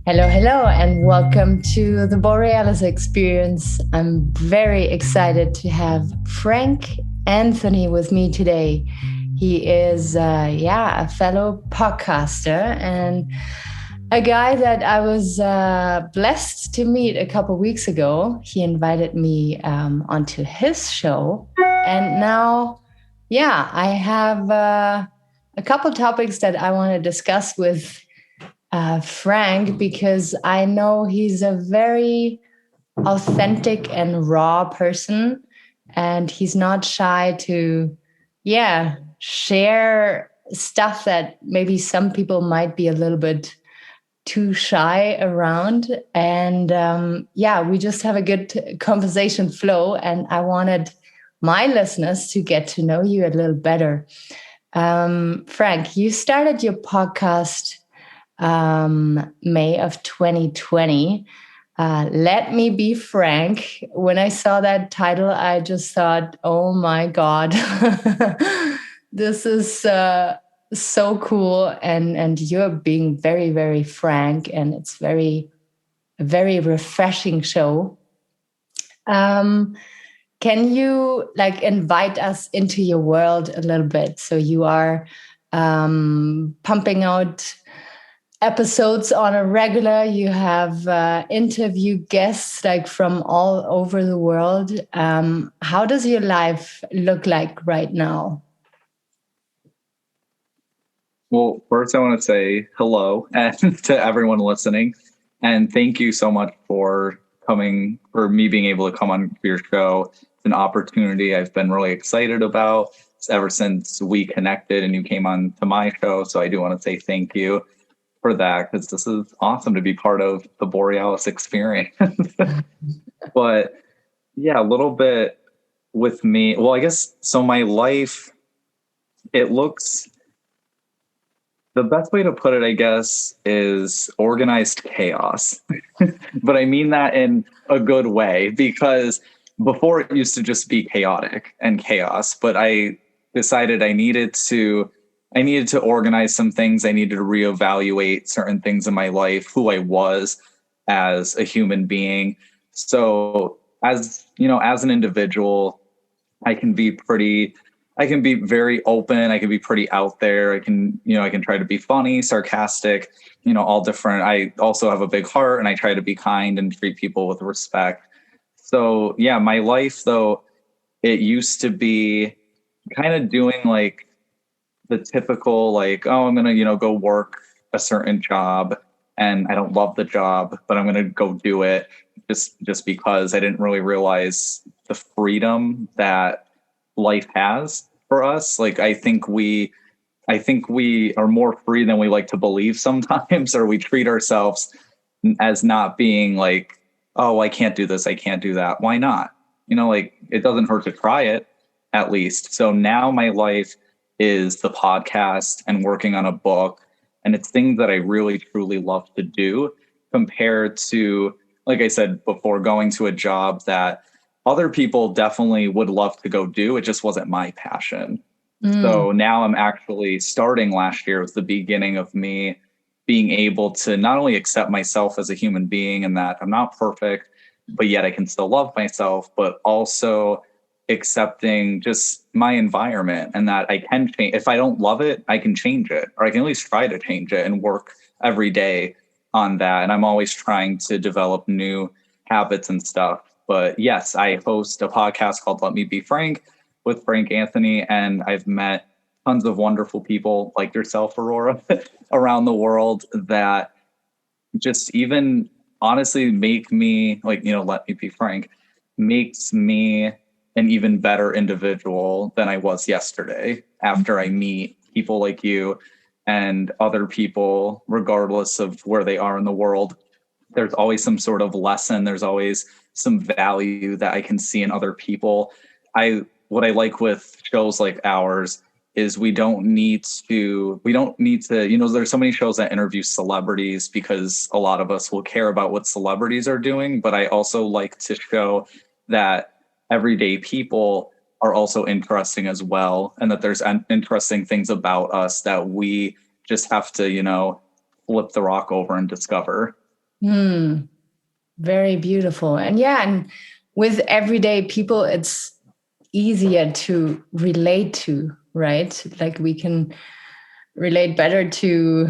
Hello, hello, and welcome to the Borealis Experience. I'm very excited to have Frank Anthony with me today. He is, a fellow podcaster and a guy that I was blessed to meet a couple weeks ago. He invited me onto his show, and now, I have a couple topics that I want to discuss with Frank, because I know he's a very authentic and raw person, and he's not shy to, share stuff that maybe some people might be a little bit too shy around. And we just have a good conversation flow, and I wanted my listeners to get to know you a little better. Frank, you started your podcast May of 2020. Let me be frank. When I saw that title, I just thought, oh my God, this is so cool. And you're being very, very frank, and it's a very refreshing show. Can you invite us into your world a little bit? So you are pumping out episodes on a regular. You have interview guests from all over the world. How does your life look like right now? Well, first I want to say hello and to everyone listening, and thank you so much for me being able to come on your show. It's an opportunity I've been really excited about ever since we connected and you came on to my show. So I do want to say thank you for that, because this is awesome to be part of the Borealis experience. But yeah, a little bit with me. Well, I guess so. My life, it looks, the best way to put it, I guess, is organized chaos. But I mean that in a good way, because before it used to just be chaotic and chaos. But I decided I needed to organize some things. I needed to reevaluate certain things in my life, who I was as a human being. So as an individual, I can be very open. I can be pretty out there. I can try to be funny, sarcastic, all different. I also have a big heart, and I try to be kind and treat people with respect. So yeah, my life though, it used to be kind of doing the typical I'm going to, go work a certain job, and I don't love the job, but I'm going to go do it just because I didn't really realize the freedom that life has for us. I think we are more free than we like to believe sometimes, or we treat ourselves as not being oh, I can't do this, I can't do that. Why not? It doesn't hurt to try it, at least. So now my life is the podcast and working on a book, and it's things that I really truly love to do, compared to, like I said before, going to a job that other people definitely would love to go do. It just wasn't my passion. So now I'm actually starting. Last year was the beginning of me being able to not only accept myself as a human being, and that I'm not perfect, but yet I can still love myself, but also accepting just my environment, and that I can change. If I don't love it, I can change it, or I can at least try to change it, and work every day on that. And I'm always trying to develop new habits and stuff. But yes, I host a podcast called Let Me Be Frank with Frank Anthony, and I've met tons of wonderful people like yourself, Aurora, around the world, that just even honestly make me Let Me Be Frank makes me an even better individual than I was yesterday, after I meet people like you and other people, regardless of where they are in the world. There's always some sort of lesson. There's always some value that I can see in other people. What I like with shows like ours is we don't need to, there's so many shows that interview celebrities because a lot of us will care about what celebrities are doing. But I also like to show that everyday people are also interesting as well, and that there's interesting things about us that we just have to, flip the rock over and discover. Very beautiful. And yeah, and with everyday people, it's easier to relate to, right? Like we can relate better to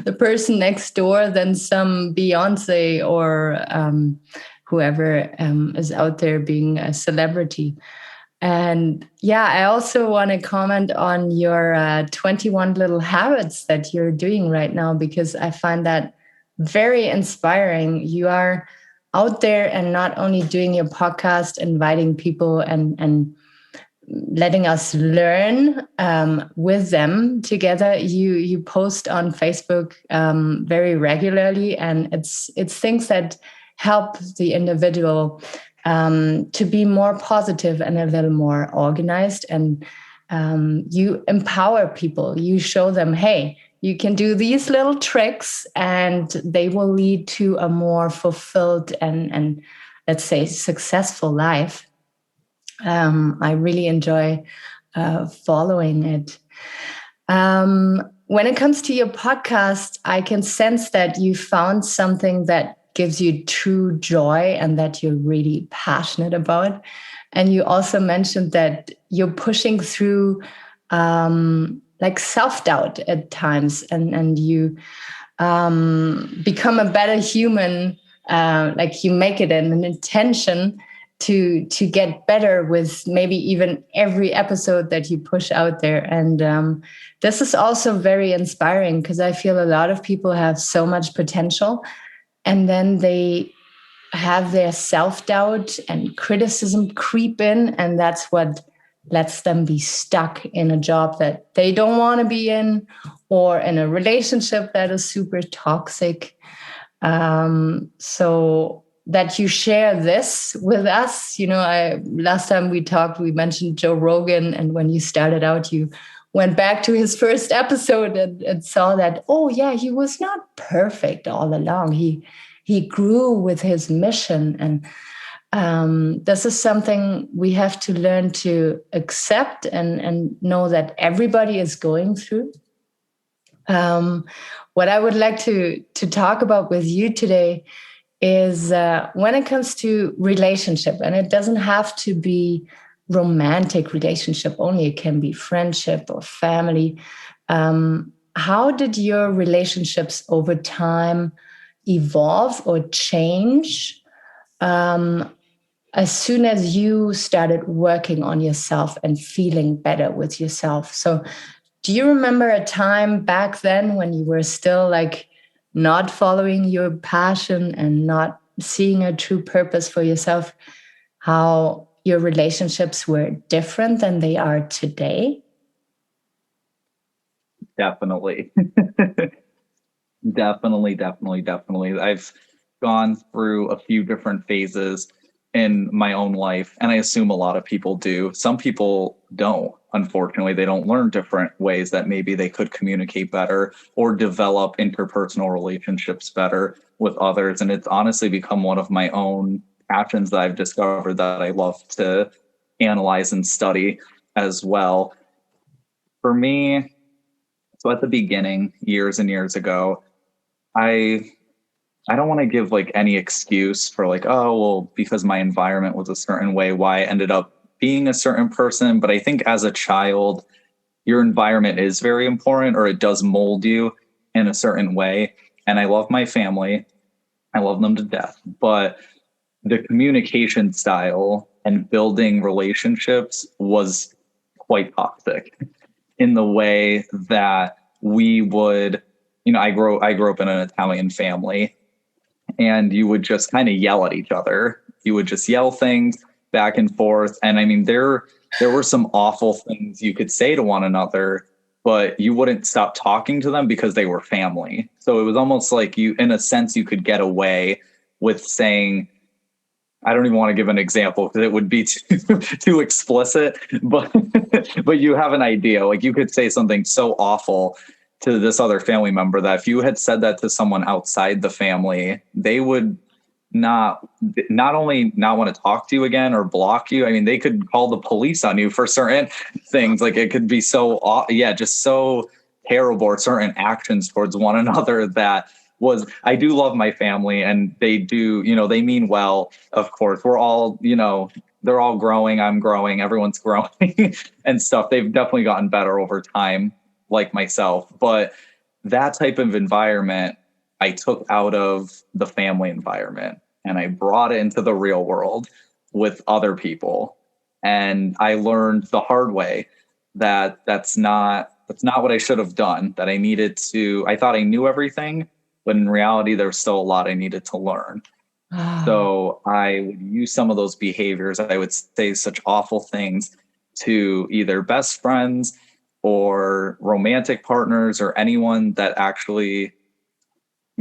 the person next door than some Beyonce or whoever is out there being a celebrity. And yeah, I also want to comment on your 21 little habits that you're doing right now, because I find that very inspiring. You are out there and not only doing your podcast, inviting people and letting us learn with them together. You post on Facebook very regularly, and it's things that help the individual to be more positive and a little more organized. And you empower people. You show them, hey, you can do these little tricks, and they will lead to a more fulfilled and let's say successful life. I really enjoy following it. When it comes to your podcast, I can sense that you found something that gives you true joy and that you're really passionate about. And you also mentioned that you're pushing through like self-doubt at times, and you become a better human. Like you make it an intention to get better with maybe even every episode that you push out there. And this is also very inspiring, because I feel a lot of people have so much potential, and then they have their self-doubt and criticism creep in, and that's what lets them be stuck in a job that they don't want to be in, or in a relationship that is super toxic. So that you share this with us. Last time we talked, we mentioned Joe Rogan, and when you started out, you went back to his first episode and saw that, oh yeah, he was not perfect all along. He grew with his mission, and this is something we have to learn to accept and know that everybody is going through. What I would like to talk about with you today is when it comes to relationship, and it doesn't have to be romantic relationship only, it can be friendship or family. How did your relationships over time evolve or change as soon as you started working on yourself and feeling better with yourself? So do you remember a time back then when you were still like not following your passion and not seeing a true purpose for yourself, how your relationships were different than they are today? Definitely. Definitely. I've gone through a few different phases in my own life, and I assume a lot of people do. Some people don't. Unfortunately, they don't learn different ways that maybe they could communicate better or develop interpersonal relationships better with others. And it's honestly become one of my own passions that I've discovered that I love to analyze and study as well. For me, so at the beginning, years and years ago, I don't want to give like any excuse for like, oh, well, because my environment was a certain way, why I ended up being a certain person. But I think as a child, your environment is very important, or it does mold you in a certain way. And I love my family. I love them to death. But the communication style and building relationships was quite toxic in the way that we would, I grew up in an Italian family, and you would just kind of yell at each other. You would just yell things back and forth. And I mean, there were some awful things you could say to one another, but you wouldn't stop talking to them because they were family. So it was almost like you, in a sense, you could get away with saying, I don't even want to give an example because it would be too explicit, but you have an idea. Like you could say something so awful to this other family member that if you had said that to someone outside the family, they would not only not want to talk to you again or block you. I mean, they could call the police on you for certain things. Like it could be just so terrible, or certain actions towards one another that was I do love my family, and they do, they mean well, of course. We're all, they're all growing, I'm growing, everyone's growing and stuff. They've definitely gotten better over time, like myself. But that type of environment I took out of the family environment and I brought it into the real world with other people. And I learned the hard way that that's not what I should have done, that I thought I knew everything, but in reality, there was still a lot I needed to learn. So I would use some of those behaviors. I would say such awful things to either best friends or romantic partners or anyone that actually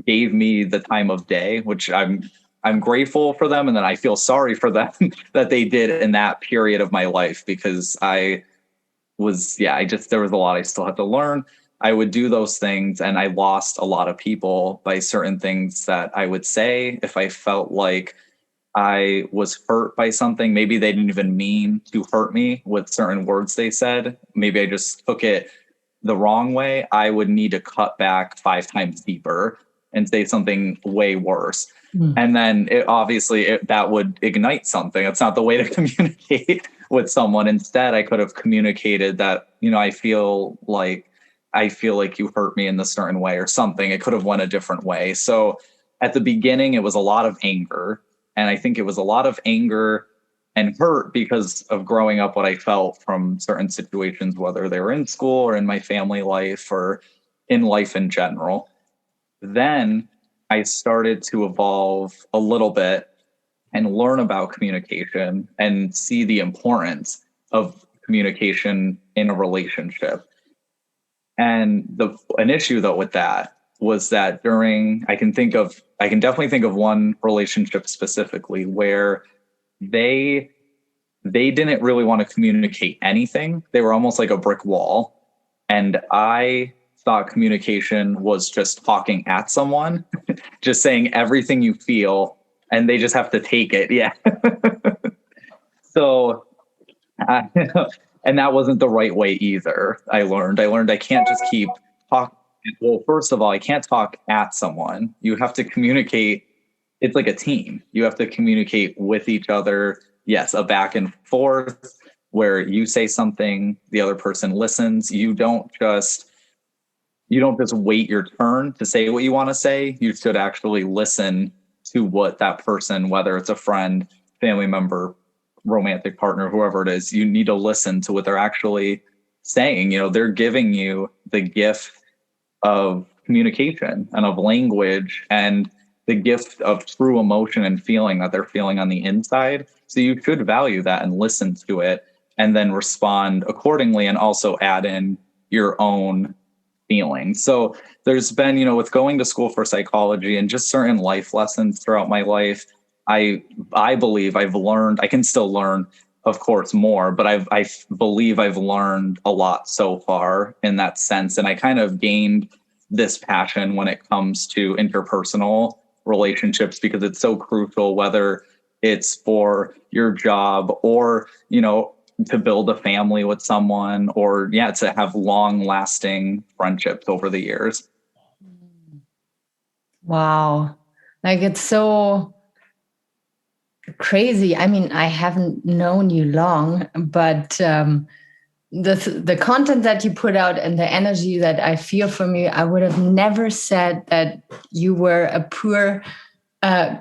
gave me the time of day, which I'm grateful for them. And then I feel sorry for them that they did in that period of my life, because there was a lot I still had to learn. I would do those things, and I lost a lot of people by certain things that I would say if I felt like I was hurt by something. Maybe they didn't even mean to hurt me with certain words they said. Maybe I just took it the wrong way. I would need to cut back 5 times deeper and say something way worse. And then that would ignite something. It's not the way to communicate with someone. Instead, I could have communicated that, I feel like you hurt me in this certain way or something. It could have went a different way. So at the beginning, it was a lot of anger. And I think it was a lot of anger and hurt because of growing up, what I felt from certain situations, whether they were in school or in my family life or in life in general. Then I started to evolve a little bit and learn about communication and see the importance of communication in a relationship. And an issue though with that was that I can definitely think of one relationship specifically where they didn't really want to communicate anything. They were almost like a brick wall. And I thought communication was just talking at someone, just saying everything you feel, and they just have to take it. Yeah. So, and that wasn't the right way either. I learned I can't just keep talking. Well, first of all, I can't talk at someone. You have to communicate. It's like a team. You have to communicate with each other. Yes, a back and forth where you say something, the other person listens. You don't just wait your turn to say what you want to say. You should actually listen to what that person, whether it's a friend, family member, romantic partner, whoever it is, you need to listen to what they're actually saying. They're giving you the gift of communication and of language and the gift of true emotion and feeling that they're feeling on the inside. So you should value that and listen to it and then respond accordingly, and also add in your own feelings. So there's been, with going to school for psychology and just certain life lessons throughout my life, I believe I've learned. I can still learn, of course, more, but I believe I've learned a lot so far in that sense. And I kind of gained this passion when it comes to interpersonal relationships, because it's so crucial, whether it's for your job or, to build a family with someone, or to have long lasting friendships over the years. Wow. Like, it's so crazy. I mean, I haven't known you long, but the content that you put out and the energy that I feel from you, I would have never said that you were a poor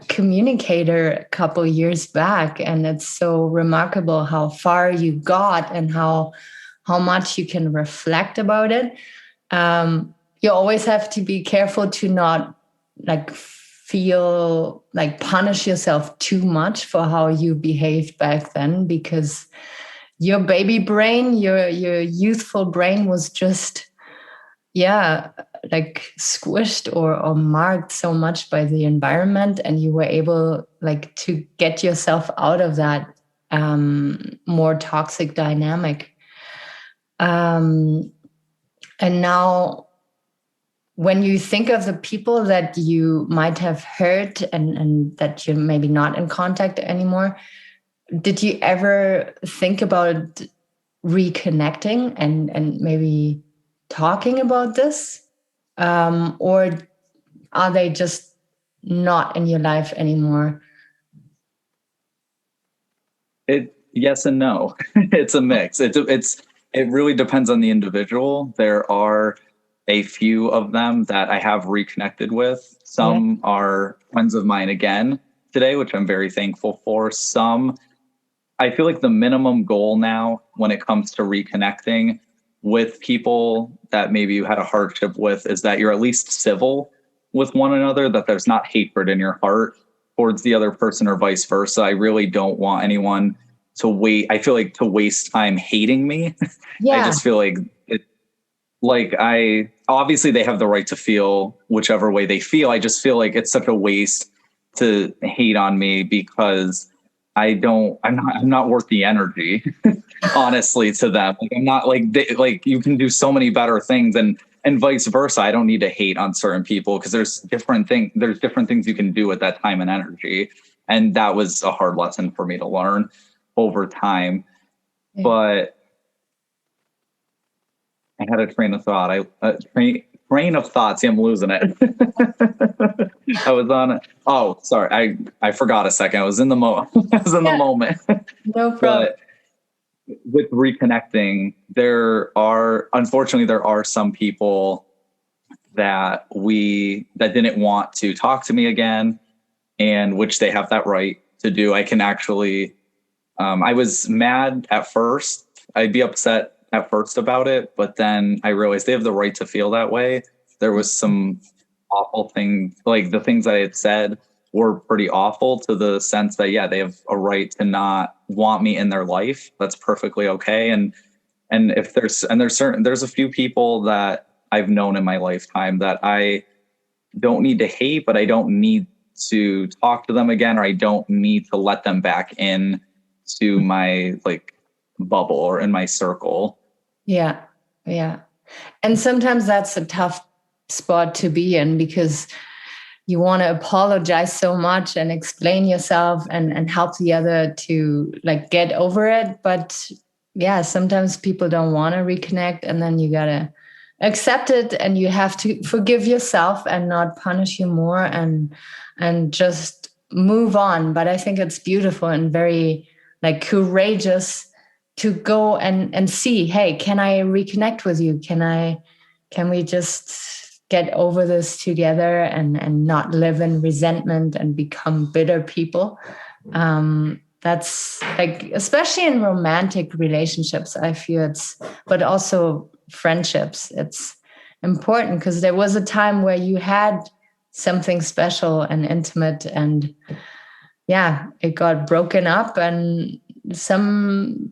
communicator a couple years back. And it's so remarkable how far you got and how much you can reflect about it. You always have to be careful to not feel like punish yourself too much for how you behaved back then, because your baby brain, your youthful brain was just, squished or marked so much by the environment, and you were able to get yourself out of that more toxic dynamic. And now, when you think of the people that you might have hurt and that you're maybe not in contact anymore, did you ever think about reconnecting and maybe talking about this? Or are they just not in your life anymore? Yes and no. It's a mix. It really depends on the individual. There are a few of them that I have reconnected with. Yeah. Some are friends of mine again today, which I'm very thankful for. Some, I feel like the minimum goal now when it comes to reconnecting with people that maybe you had a hardship with is that you're at least civil with one another, that there's not hatred in your heart towards the other person or vice versa. I really don't want anyone to wait. I feel like to waste time hating me. I Yeah. just feel like I obviously they have the right to feel whichever way they feel. I just feel like it's such a waste to hate on me because I'm not worth the energy, honestly, to them. Like I'm not like you can do so many better things and vice versa. I don't need to hate on certain people because there's different things you can do with that time and energy. And that was a hard lesson for me to learn over time. Yeah. But I had a train of thought. Train of thought. See, I'm losing it. I was on it. Oh, sorry. I forgot a second. I was in the I was in the Yeah. moment. No problem. But with reconnecting, unfortunately there are some people that didn't want to talk to me again, and which they have that right to do. I can actually I was mad at first. I'd be upset at first about it, but then I realized they have the right to feel that way. There was some awful things, like the things I had said were pretty awful to the sense that, yeah, they have a right to not want me in their life. That's perfectly okay. And if there's a few people that I've known in my lifetime that I don't need to hate, but I don't need to talk to them again, or I don't need to let them back in to my bubble or in my circle. Yeah. Yeah. And sometimes that's a tough spot to be in because you want to apologize so much and explain yourself and help the other to get over it. But yeah, sometimes people don't want to reconnect, and then you got to accept it, and you have to forgive yourself and not punish you more, and just move on. But I think it's beautiful and very courageous to go and see, hey, can I reconnect with you? Can we just get over this together and not live in resentment and become bitter people? That's especially in romantic relationships, I feel but also friendships, it's important because there was a time where you had something special and intimate, and yeah, it got broken up, and some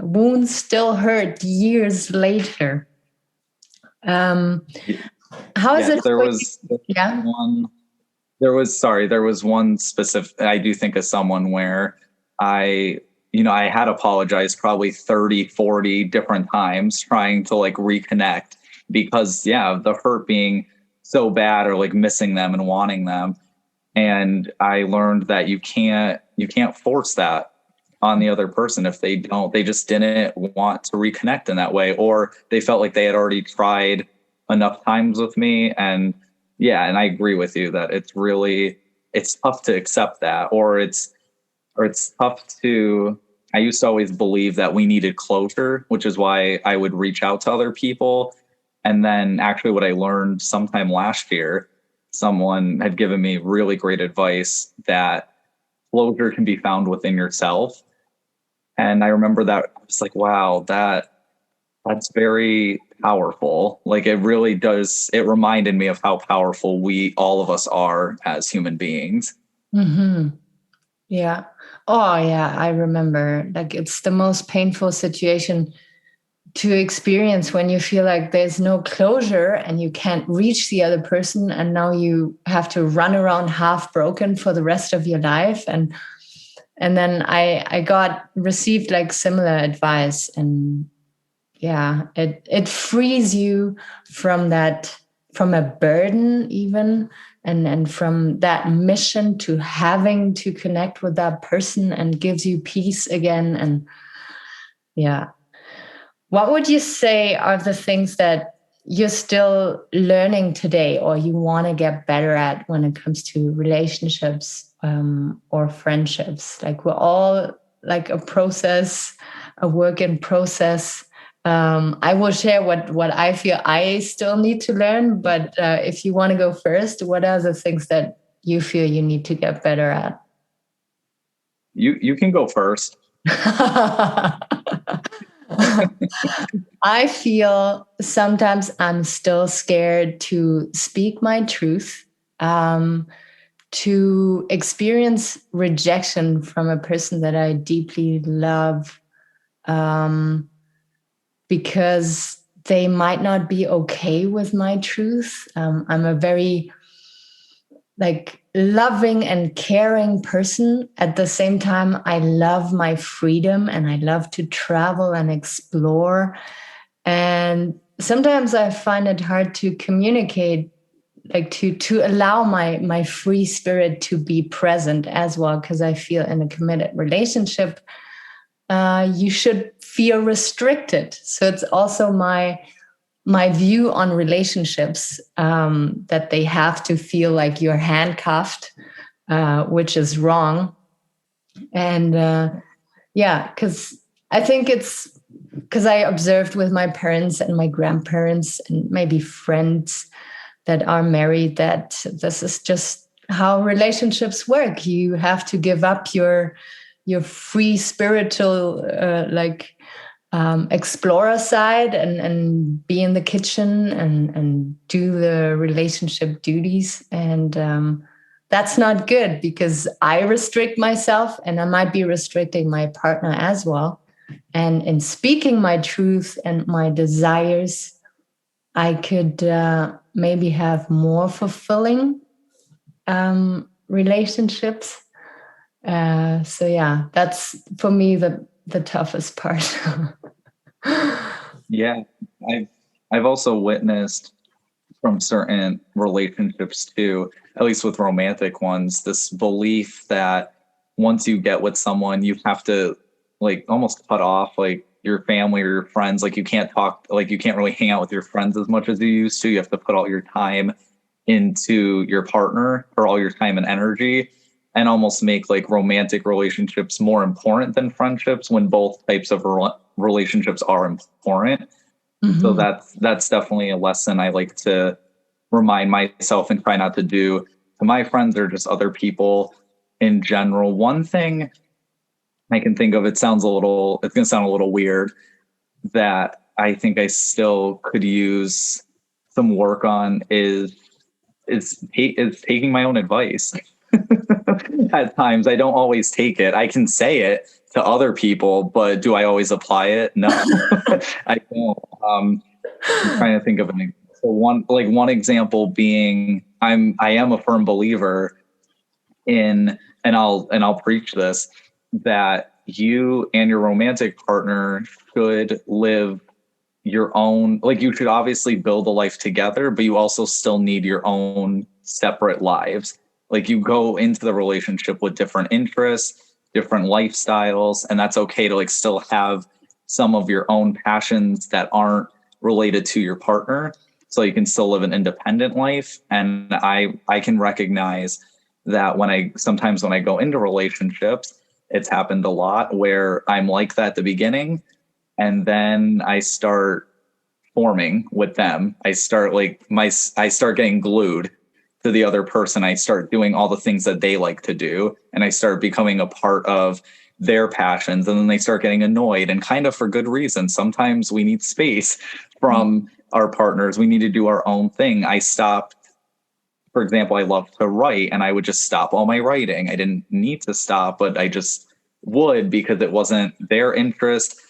wounds still hurt years later. How is Yes, it for you? Yeah. there was one specific, I do think of someone where I had apologized probably 30, 40 different times trying to reconnect because, yeah, the hurt being so bad, or missing them and wanting them. And I learned that you can't force that on the other person. If they just didn't want to reconnect in that way, or they felt like they had already tried enough times with me. And yeah, and I agree with you that it's tough to accept that, or it's tough to, I used to always believe that we needed closure, which is why I would reach out to other people. And then actually what I learned sometime last year, someone had given me really great advice that closure can be found within yourself. And I remember that I was like, wow, that's very powerful. It really does. It reminded me of how powerful all of us are as human beings. Mm-hmm. Yeah. Oh, yeah. I remember. It's the most painful situation to experience when you feel like there's no closure and you can't reach the other person. And now you have to run around half broken for the rest of your life. And then I received similar advice. And yeah, it frees you from a burden even, and from that mission to having to connect with that person, and gives you peace again. And yeah, what would you say are the things that you're still learning today, or you want to get better at when it comes to relationships, or friendships? Like, we're all like a process, a work in process. I will share what I feel I still need to learn, but if you want to go first, what are the things that you feel you need to get better at? You can go first. I feel sometimes I'm still scared to speak my truth, to experience rejection from a person that I deeply love, um, because they might not be okay with my truth. I'm a very like loving and caring person. At the same time, I love my freedom and I love to travel and explore. And sometimes I find it hard to communicate, like to allow my free spirit to be present as well, because I feel in a committed relationship, you should feel restricted. So it's also my view on relationships, that they have to feel like you're handcuffed, which is wrong. And yeah, because I think it's because I observed with my parents and my grandparents and maybe friends that are married that this is just how relationships work. You have to give up your free spiritual explorer side and be in the kitchen and do the relationship duties. And that's not good, because I restrict myself and I might be restricting my partner as well. And in speaking my truth and my desires, I could maybe have more fulfilling relationships. So yeah, that's for me the toughest part. Yeah, I've also witnessed from certain relationships too, at least with romantic ones, this belief that once you get with someone, you have to like almost cut off like your family or your friends. Like you can't talk, like you can't really hang out with your friends as much as you used to. You have to put all your time into your partner, or all your time and energy, and almost make like romantic relationships more important than friendships, when both types of relationships are important. So Mhm. that's definitely a lesson I like to remind myself and try not to do to my friends or just other people in general. One thing I can think of, it's going to sound a little weird, that I think I still could use some work on is taking my own advice. At times, I don't always take it. I can say it to other people, but do I always apply it? No, I don't. I'm trying to think of an example. So one example being, I am a firm believer in, and I'll preach this, that you and your romantic partner should live your own, like you should obviously build a life together, but you also still need your own separate lives. Like you go into the relationship with different interests, different lifestyles, and that's okay to like still have some of your own passions that aren't related to your partner. So you can still live an independent life. And I can recognize that sometimes when I go into relationships, it's happened a lot where I'm like that at the beginning, and then I start forming with them. I start getting glued to the other person. I start doing all the things that they like to do, and I start becoming a part of their passions, and then they start getting annoyed, and kind of for good reason. Sometimes we need space from our partners. We need to do our own thing. I stopped, for example, I love to write, and I would just stop all my writing. I didn't need to stop, but I just would, because it wasn't their interest,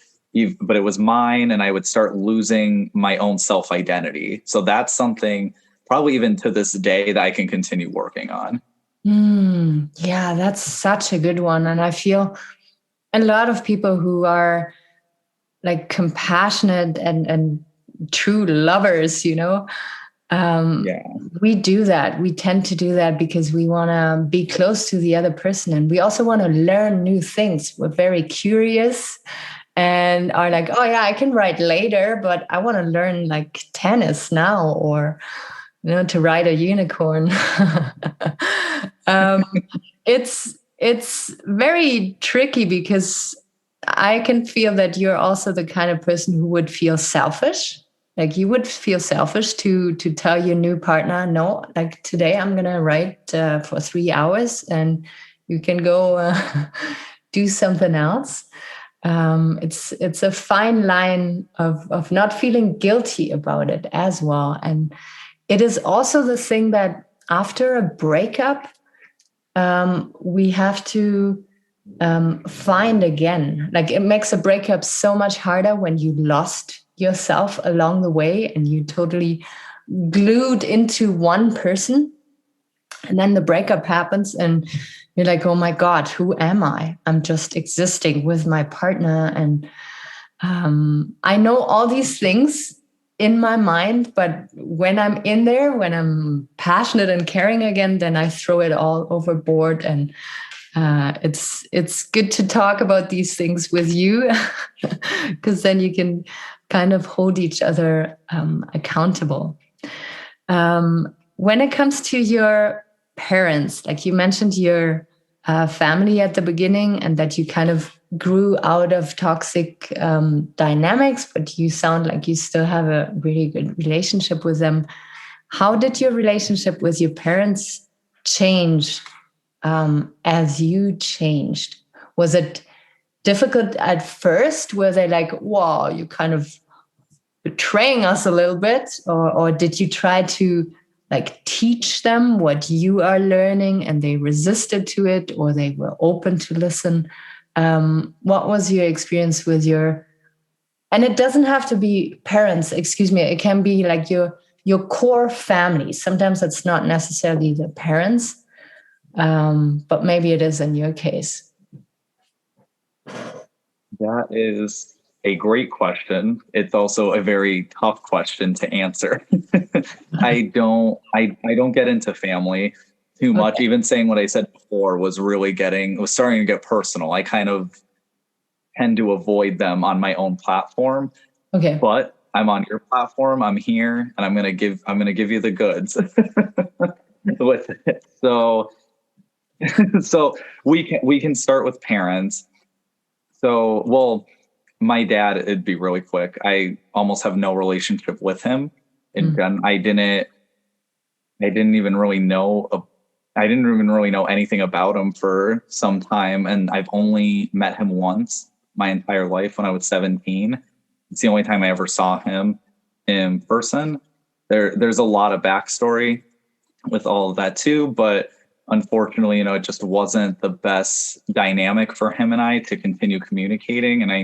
but it was mine, and I would start losing my own self identity. So that's something probably even to this day that I can continue working on. Yeah, that's such a good one. And I feel a lot of people who are like compassionate and true lovers, um, Yeah. we do that. We tend to do that because we want to be close to the other person. And we also want to learn new things. We're very curious. and are like, oh yeah, I can write later, but I want to learn like tennis now, or to ride a unicorn. um, it's very tricky because I can feel that you're also the kind of person who would feel selfish. Like you would feel selfish to tell your new partner, no, like today I'm gonna write for 3 hours, and you can go do something else. It's a fine line of not feeling guilty about it as well. And it is also the thing that after a breakup, we have to find again. Like it makes a breakup so much harder when you lost yourself along the way and you totally glued into one person. And then the breakup happens and you're like, oh my God, who am I? I'm just existing with my partner. And I know all these things in my mind, but when I'm in there, when I'm passionate and caring again, then I throw it all overboard. And it's good to talk about these things with you, because then you can kind of hold each other accountable. When it comes to your parents, like you mentioned your family at the beginning, and that you kind of grew out of toxic dynamics, but you sound like you still have a really good relationship with them. How did your relationship with your parents change as you changed? Was it difficult at first? Were they like, wow, you kind of betraying us a little bit? Or did you try to like teach them what you are learning and they resisted to it, or they were open to listen? What was your experience with your, and it doesn't have to be parents, excuse me, it can be like your core family. Sometimes it's not necessarily the parents, but maybe it is in your case. That is a great question. It's also a very tough question to answer. I don't get into family too much. Okay. Even saying what I said before was starting to get personal. I kind of tend to avoid them on my own platform. Okay. But I'm on your platform. I'm here, and I'm gonna give you the goods with it. So so we can start with parents. So, well, my dad, it'd be really quick. I almost have no relationship with him. And I didn't even really know, I didn't even really know anything about him for some time. And I've only met him once my entire life when I was 17. It's the only time I ever saw him in person. There's a lot of backstory with all of that too, but unfortunately, it just wasn't the best dynamic for him and I to continue communicating. And I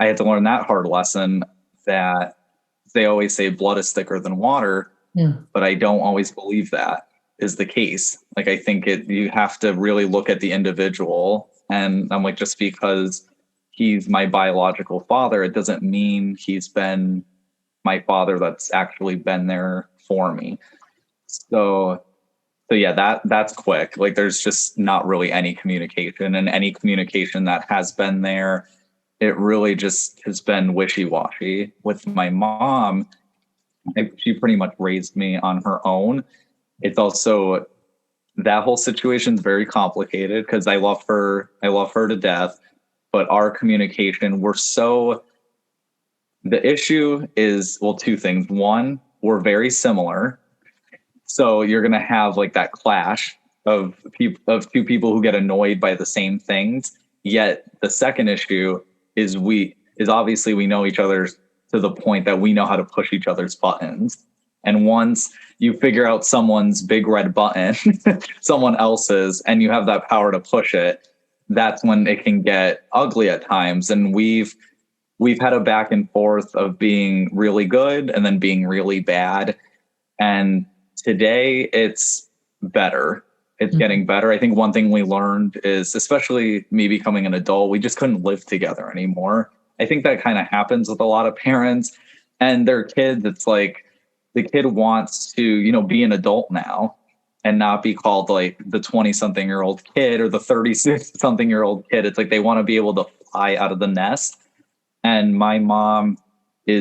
had to learn that hard lesson, that they always say blood is thicker than water, but I don't always believe that is the case. Like, I think you have to really look at the individual. And I'm like, just because he's my biological father, it doesn't mean he's been my father that's actually been there for me. So yeah, that's quick. Like, there's just not really any communication, and any communication that has been there, it really just has been wishy-washy. With my mom, she pretty much raised me on her own. It's also, that whole situation is very complicated because I love her to death, but our communication, the issue is, well, two things. One, we're very similar. So you're going to have like that clash of two people who get annoyed by the same things. Yet the second issue is obviously we know each other to the point that we know how to push each other's buttons. And once you figure out someone's big red button, someone else's, and you have that power to push it, that's when it can get ugly at times. And we've had a back and forth of being really good and then being really bad. And today it's better. It's getting better. I think one thing we learned is, especially me becoming an adult, we just couldn't live together anymore. I think that kind of happens with a lot of parents and their kids. It's like the kid wants to, be an adult now and not be called like the 20-something-year-old kid or the 36-something-year-old kid. It's like they want to be able to fly out of the nest. And my mom I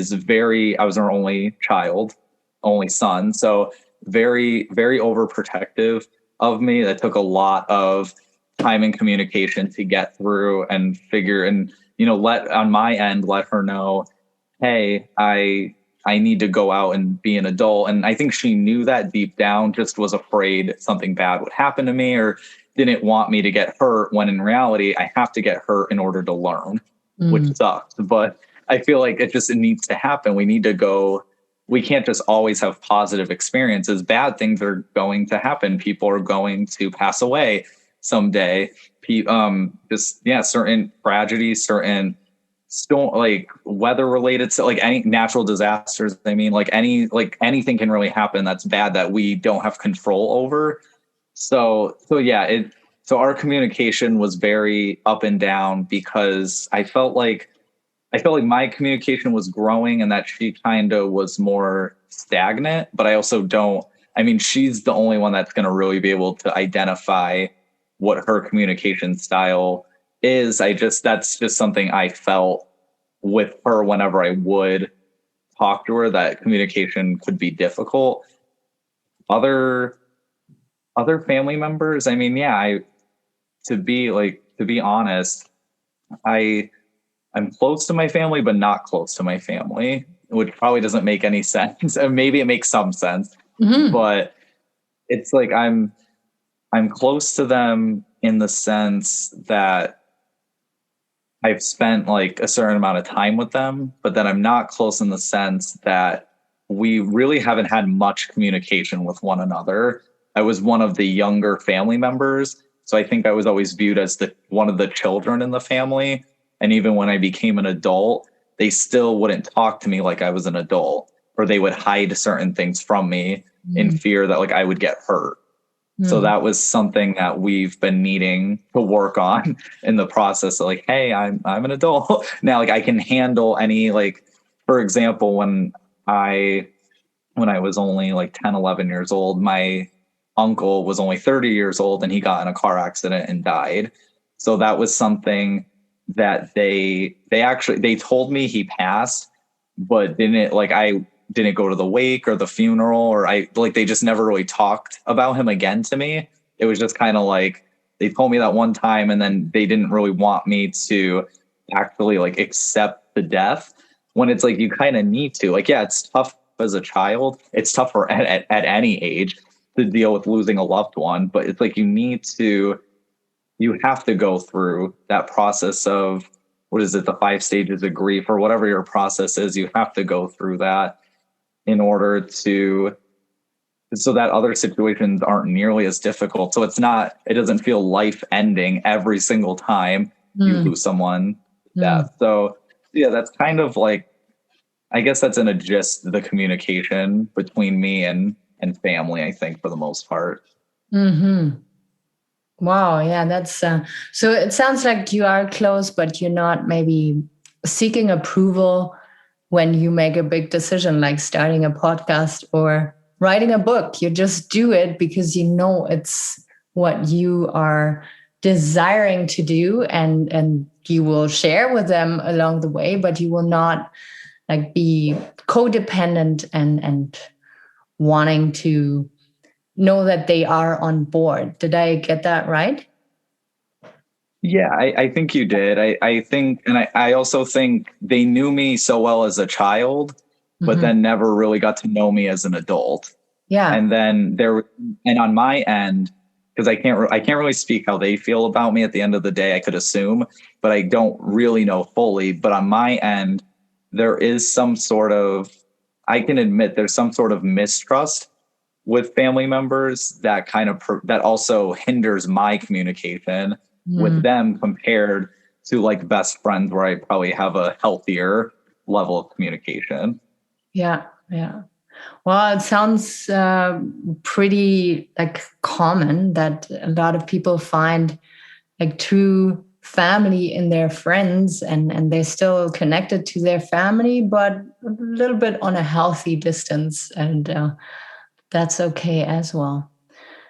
was her only child, only son. So very, very overprotective of me. That took a lot of time and communication to get through and figure and, let her know, hey, I need to go out and be an adult. And I think she knew that deep down, just was afraid something bad would happen to me or didn't want me to get hurt, when in reality, I have to get hurt in order to learn, which sucks. But I feel like it needs to happen. We can't just always have positive experiences. Bad things are going to happen. People are going to pass away someday. Certain tragedies, certain like weather related, so like any natural disasters. I mean, anything can really happen that's bad that we don't have control over. So our communication was very up and down, because I felt like my communication was growing and that she kind of was more stagnant. But I also she's the only one that's going to really be able to identify what her communication style is. That's just something I felt with her whenever I would talk to her, that communication could be difficult. Other family members, to be honest, I'm close to my family, but not close to my family, which probably doesn't make any sense. Maybe it makes some sense, but it's like I'm close to them in the sense that I've spent like a certain amount of time with them, but then I'm not close in the sense that we really haven't had much communication with one another. I was one of the younger family members, so I think I was always viewed as one of the children in the family. And even when I became an adult, they still wouldn't talk to me like I was an adult, or they would hide certain things from me in fear that I would get hurt. So that was something that we've been needing to work on in the process of hey, I'm an adult now. I can handle any, for example, when I was only 10, 11 years old, my uncle was only 30 years old and he got in a car accident and died. So that was something that they told me he passed, but I didn't go to the wake or the funeral, or they just never really talked about him again to me. It was just kind of they told me that one time, and then they didn't really want me to actually accept the death, when it's you kind of need to. It's tough as a child. It's tougher at any age to deal with losing a loved one, but it's you have to go through that process of, what is it, the 5 stages of grief, or whatever your process is. You have to go through that in order so that other situations aren't nearly as difficult. So it doesn't feel life ending every single time you lose someone to death. So yeah, that's kind of I guess that's in a gist, the communication between me and family, I think, for the most part. Wow. Yeah, that's so it sounds like you are close, but you're not maybe seeking approval when you make a big decision, like starting a podcast or writing a book. You just do it because you know it's what you are desiring to do, and you will share with them along the way, but you will not be codependent and wanting to know that they are on board. Did I get that right? Yeah, I think you did. I think, and I also think they knew me so well as a child, but then never really got to know me as an adult. Yeah. And then and on my end, because I can't really speak how they feel about me at the end of the day. I could assume, but I don't really know fully. But on my end, there is some sort of, I can admit there's some sort of mistrust with family members that that also hinders my communication with them compared to best friends, where I probably have a healthier level of communication. Yeah. Yeah. Well, it sounds pretty common that a lot of people find true family in their friends, and they're still connected to their family, but a little bit on a healthy distance. And that's okay as well.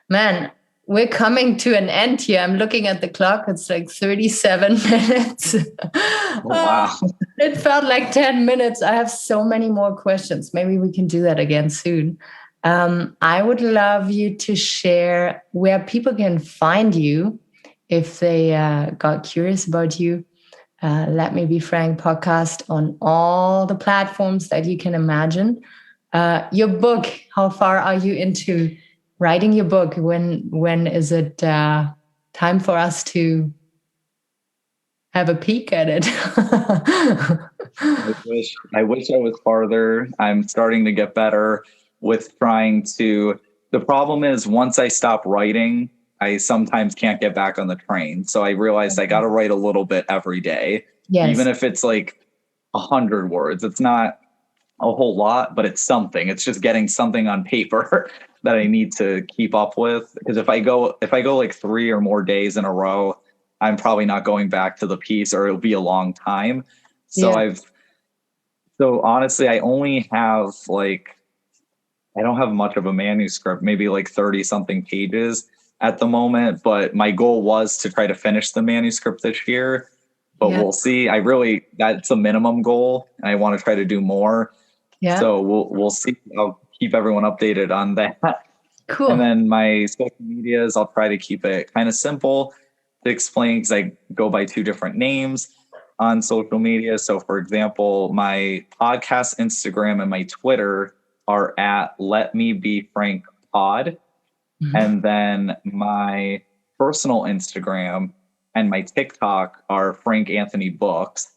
Man, we're coming to an end here. I'm looking at the clock. It's like 37 minutes. Oh, wow. It felt like 10 minutes. I have so many more questions. Maybe we can do that again soon. I would love you to share where people can find you if they got curious about you. Let Me Be Frank podcast on all the platforms that you can imagine. Your book, how far are you into writing your book? When is it time for us to have a peek at it? I wish I was farther. I'm starting to get better with trying to. The problem is once I stop writing, I sometimes can't get back on the train. So I realized I got to write a little bit every day, even if it's like 100 words. It's not a whole lot, but it's something. It's just getting something on paper that I need to keep up with. Because if I go like 3 or more days in a row, I'm probably not going back to the piece, or it'll be a long time. So so honestly, I only have I don't have much of a manuscript, maybe like 30 something pages at the moment, but my goal was to try to finish the manuscript this year, but we'll see. That's a minimum goal, and I want to try to do more. Yeah. So we'll see. I'll keep everyone updated on that. Cool. And then my social medias, I'll try to keep it kind of simple to explain, because I go by 2 different names on social media. So for example, my podcast Instagram and my Twitter are at Let Me Be Frank Pod. Mm-hmm. And then my personal Instagram and my TikTok are Frank Anthony Books.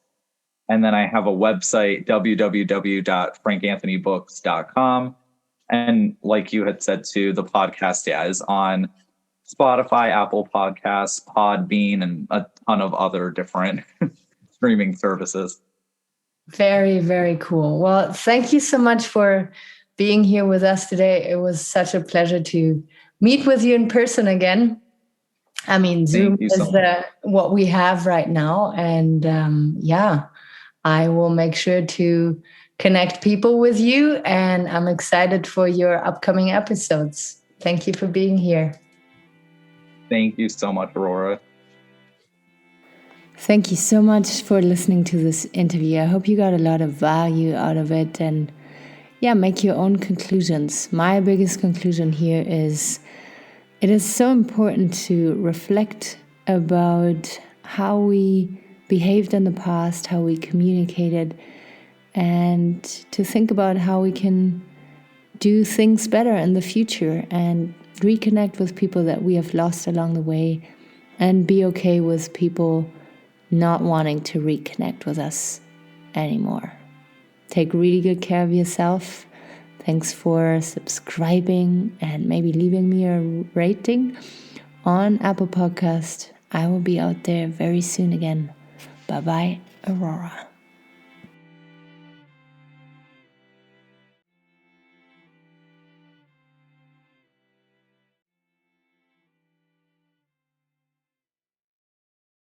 And then I have a website, www.frankanthonybooks.com. And like you had said too, the podcast is on Spotify, Apple Podcasts, Podbean, and a ton of other different streaming services. Very, very cool. Well, thank you so much for being here with us today. It was such a pleasure to meet with you in person again. I mean, Zoom is what we have right now. And I will make sure to connect people with you. And I'm excited for your upcoming episodes. Thank you for being here. Thank you so much, Aurora. Thank you so much for listening to this interview. I hope you got a lot of value out of it, and make your own conclusions. My biggest conclusion here is it is so important to reflect about how we behaved in the past, how we communicated, and to think about how we can do things better in the future and reconnect with people that we have lost along the way, and be okay with people not wanting to reconnect with us anymore. Take really good care of yourself. Thanks for subscribing and maybe leaving me a rating on Apple Podcast. I will be out there very soon again. Bye-bye, Aurora.